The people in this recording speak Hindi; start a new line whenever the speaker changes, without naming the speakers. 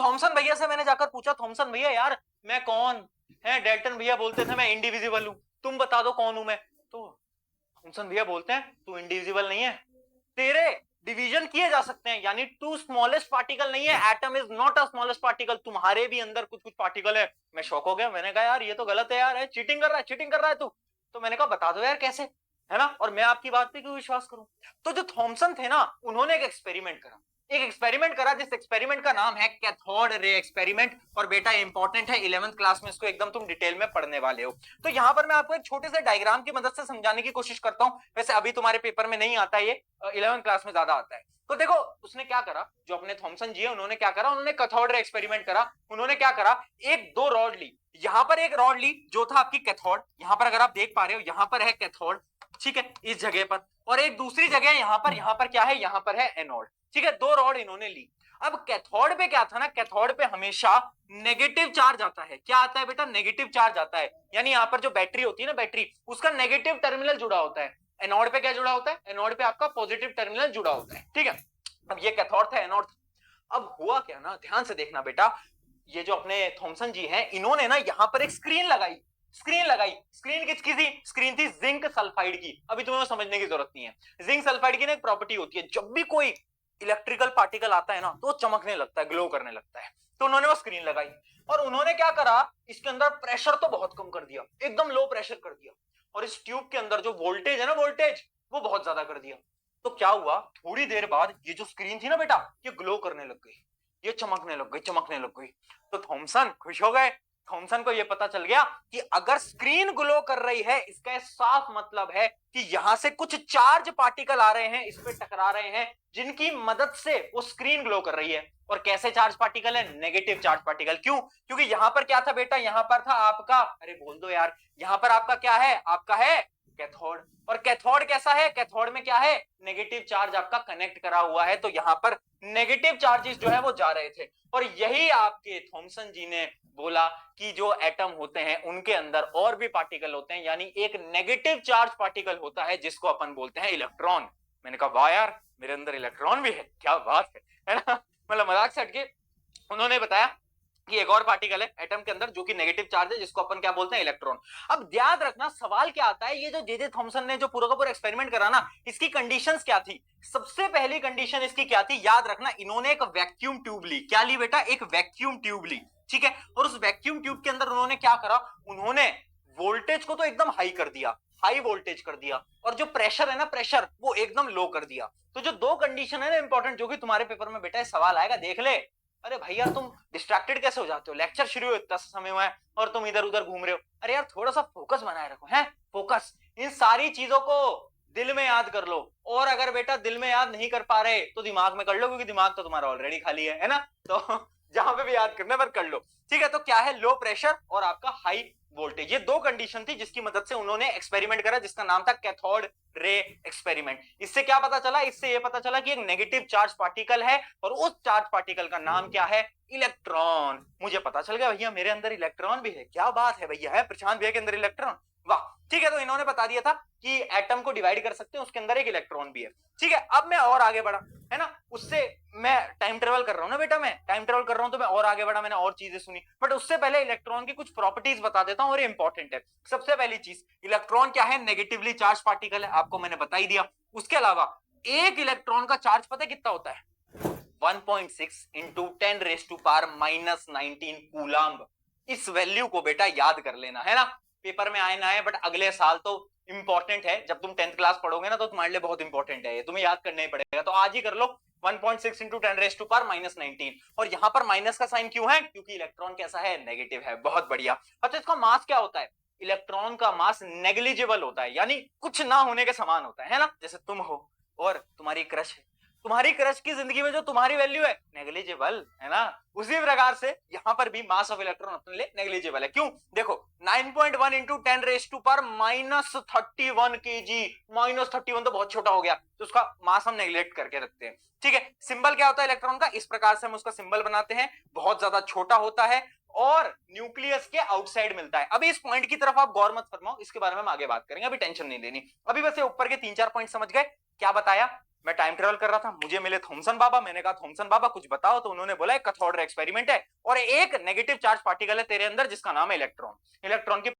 थॉमसन भैया से मैंने जाकर पूछा, थॉमसन भैया यार मैं कौन है? डेल्टन भैया बोलते थे मैं इंडिविजिबल हूं, तुम बता दो कौन हूं मैं? तो थॉमसन भैया बोलते हैं तू इंडिविजिबल नहीं है, तेरे डिवीजन किए जा सकते हैं, यानी टू स्मॉलेस्ट पार्टिकल नहीं है, atom is not a smallest particle, तुम्हारे भी अंदर कुछ कुछ पार्टिकल है। मैं शॉक हो गया, मैंने कहा यार ये तो गलत है यार, चीटिंग कर रहा है, चीटिंग कर रहा है तू। तो मैंने कहा बता दो यार कैसे, है ना, और मैं आपकी बात पे क्यों विश्वास करूं? तो जो थॉमसन थे ना, उन्होंने एक एक्सपेरिमेंट करा, जिस एक्सपेरिमेंट का नाम है कैथोड रे एक्सपेरिमेंट। और बेटा इंपॉर्टेंट है, 11th क्लास में इसको एकदम तुम डिटेल में पढ़ने वाले हो। तो यहां पर मैं आपको एक छोटे से डायग्राम की मदद से समझाने की कोशिश करता हूं, वैसे अभी तुम्हारे पेपर में नहीं आता ये, 11th क्लास में ज्यादा आता है। तो देखो उसने क्या करा, जो अपने थॉमसन जी है उन्होंने क्या करा, उन्होंने कैथोड रे एक्सपेरिमेंट करा। उन्होंने क्या करा, एक दो रॉड ली, यहां पर एक रॉड ली जो था आपकी कैथोड, यहां पर अगर आप देख पा रहे हो यहां पर है कैथोड, ठीक है, इस जगह पर, और एक दूसरी जगह यहां पर क्या है, यहां पर है एनोड, ठीक है, दो रॉड इन्होंने ली। अब कैथोड पे क्या था ना, कैथोड पे हमेशा नेगेटिव चार्ज आता है। क्या आता है बेटा, नेगेटिव चार्ज आता है, यानी यहां पर जो बैटरी होती है ना, बैटरी, उसका नेगेटिव टर्मिनल जुड़ा होता है। एनोड पे क्या जुड़ा होता है, एनोड पे आपका पॉजिटिव टर्मिनल जुड़ा होता है, ठीक है। अब ये कैथोड था, एनोड था। अब हुआ क्या ना, ध्यान से देखना बेटा, ये जो अपने थॉमसन जी हैं, इन्होंने ना यहां पर एक स्क्रीन लगाई, स्क्रीन किसकी थी, स्क्रीन थी जिंक सल्फाइड की। अभी तुम्हें समझने की जरूरत नहीं है, जिंक सल्फाइड की ना एक प्रॉपर्टी होती है, जब भी कोई इलेक्ट्रिकल पार्टिकल आता है ना तो चमकने लगता है, ग्लो करने लगता है। तो उन्होंने वो स्क्रीन लगाई, और उन्होंने क्या करा, इसके अंदर प्रेशर तो बहुत कम कर दिया, एकदम लो प्रेशर कर दिया, और इस ट्यूब के अंदर जो वोल्टेज है ना, वोल्टेज वो बहुत ज्यादा कर दिया। तो क्या हुआ, थोड़ी देर बाद ये जो स्क्रीन थी ना बेटा, ये ग्लो करने लग गई, ये चमकने लग गई, चमकने लग गई। तो थॉमसन खुश हो गए, थॉमसन को ये पता चल गया कि अगर स्क्रीन ग्लो कर रही है, इसका साफ मतलब है कि यहां से कुछ चार्ज पार्टिकल आ रहे हैं, इस पे टकरा रहे हैं, जिनकी मदद से वो स्क्रीन ग्लो कर रही है। और कैसे चार्ज पार्टिकल है, नेगेटिव चार्ज पार्टिकल। क्यों, क्योंकि यहां पर क्या था बेटा, यहां पर था आपका, अरे बोल दो यार, यहां पर आपका क्या है, आपका है कैथोड। और कैथोड कैसा है, कैथोड में क्या है, नेगेटिव चार्ज आपका कनेक्ट करा हुआ है, तो यहां पर नेगेटिव चार्जेस जो है वो जा रहे थे। और यही आपके थॉमसन जी ने बोला कि जो एटम होते हैं उनके अंदर और भी पार्टिकल होते हैं, यानी एक नेगेटिव चार्ज पार्टिकल होता है जिसको अपन बोलते हैं इलेक्ट्रॉन। मैंने कहा वाह यार, मेरे अंदर इलेक्ट्रॉन भी है, क्या बात है ना, मतलब मजाक से हटके उन्होंने बताया कि एक और पार्टिकल है एटम के अंदर जो कि नेगेटिव चार्ज है, जिसको अपन क्या बोलते हैं, इलेक्ट्रॉन। अब याद रखना सवाल क्या आता है, ये जो जे थॉमसन ने जो पूरा का पूरा एक्सपेरिमेंट करा ना, इसकी कंडीशंस क्या थी। सबसे पहली कंडीशन इसकी क्या थी, याद रखना, इन्होंने एक वैक्यूम ट्यूब ली। क्या ली बेटा, एक वैक्यूम ट्यूब ली, ठीक है। और उस वैक्यूम ट्यूब के अंदर उन्होंने क्या करा, उन्होंने वोल्टेज को तो एकदम हाई कर दिया, हाई वोल्टेज कर दिया, और जो प्रेशर है ना, प्रेशर वो एकदम लो कर दिया। तो जो दो कंडीशन है ना इंपॉर्टेंट, जो कि तुम्हारे पेपर में बेटा सवाल आएगा, देख ले। अरे भैया तुम डिस्ट्रैक्टेड कैसे हो जाते हो, लेक्चर शुरू हो इतना समय हुआ है और तुम इधर उधर घूम रहे हो। अरे यार थोड़ा सा फोकस बनाए रखो, है फोकस, इन सारी चीजों को दिल में याद कर लो। और अगर बेटा दिल में याद नहीं कर पा रहे तो दिमाग में कर लो, क्योंकि दिमाग तो तुम्हारा ऑलरेडी खाली है ना, तो जहां पे भी याद करना पर कर लो, ठीक है। तो क्या है, लो प्रेशर और आपका हाई वोल्टेज, ये दो कंडीशन थी जिसकी मदद से उन्होंने एक्सपेरिमेंट करा, जिसका नाम था कैथोड रे एक्सपेरिमेंट। इससे क्या पता चला, इससे ये पता चला कि एक नेगेटिव चार्ज पार्टिकल है, और उस चार्ज पार्टिकल का नाम क्या है, इलेक्ट्रॉन। मुझे पता चल गया भैया मेरे अंदर इलेक्ट्रॉन भी है, क्या बात है भैया, है प्रशांत भैया के अंदर इलेक्ट्रॉन, वाह, ठीक है। तो इन्होंने बता दिया था कि एटम को डिवाइड कर सकते हैं, उसके अंदर एक इलेक्ट्रॉन भी है, ठीक है। अब मैं और आगे बढ़ा, है ना, उससे मैं टाइम ट्रेवल कर रहा हूं ना बेटा, मैं टाइम ट्रेवल कर रहा हूं, तो मैं और आगे बढ़ा, मैंने और चीजें सुनी, बट उससे पहले इलेक्ट्रॉन की कुछ प्रॉपर्टीज बता देता हूं, और इंपॉर्टेंट है। सबसे पहली चीज, इलेक्ट्रॉन क्या है, नेगेटिवली चार्ज पार्टिकल है, आपको मैंने बता ही दिया। उसके अलावा एक इलेक्ट्रॉन का चार्ज पता है कितना होता है, 1.6 into 10 raise to power minus 19 coulomb. इस वैल्यू को बेटा याद कर लेना, है ना, पेपर में आए ना आए, बट अगले साल तो इंपॉर्टेंट है, जब तुम 10th क्लास पढ़ोगे ना तो तुम्हारे लिए बहुत इंपॉर्टेंट है, ये तुम्हें याद करना ही पड़ेगा। तो आज ही कर लो, 1.6 into 10 raise to power minus 19। और यहां पर माइनस का साइन क्यों है, क्योंकि इलेक्ट्रॉन कैसा है, नेगेटिव है, बहुत बढ़िया। अच्छा इसका मास क्या होता है, इलेक्ट्रॉन का मास नेग्लिजिबल होता है, यानी कुछ ना होने के समान होता है ना, जैसे तुम हो और तुम्हारी क्रश है, तुम्हारी क्रश की जिंदगी में जो तुम्हारी वैल्यू है नेग्लिजिबल, है ना, उसी प्रकार से यहां पर भी मास ऑफ इलेक्ट्रॉन अपने लिए नेग्लिजिबल है। क्यों, देखो 9.1 into 10 raise to power minus 31 K, G 31 तो बहुत छोटा हो गया, तो उसका मास हम नेग्लेक्ट करके रखते हैं, ठीक है। सिंबल क्या होता है इलेक्ट्रॉन का, इस प्रकार से हम उसका सिंबल बनाते हैं, बहुत ज्यादा छोटा होता है, और न्यूक्लियस के आउटसाइड मिलता है। अभी इस पॉइंट की तरफ आप गौर मत फरमाओ, इसके बारे में हम आगे बात करेंगे, अभी टेंशन नहीं लेनी। अभी बस ये ऊपर के 3-4 पॉइंट समझ गए, क्या बताया, मैं टाइम ट्रेवल कर रहा था, मुझे मिले थॉमसन बाबा, मैंने कहा थॉमसन बाबा कुछ बताओ, तो उन्होंने बोला एक कैथोड रे एक्सपेरिमेंट है और एक नेगेटिव चार्ज पार्टिकल है तेरे अंदर जिसका नाम है इलेक्ट्रॉन। इलेक्ट्रॉन की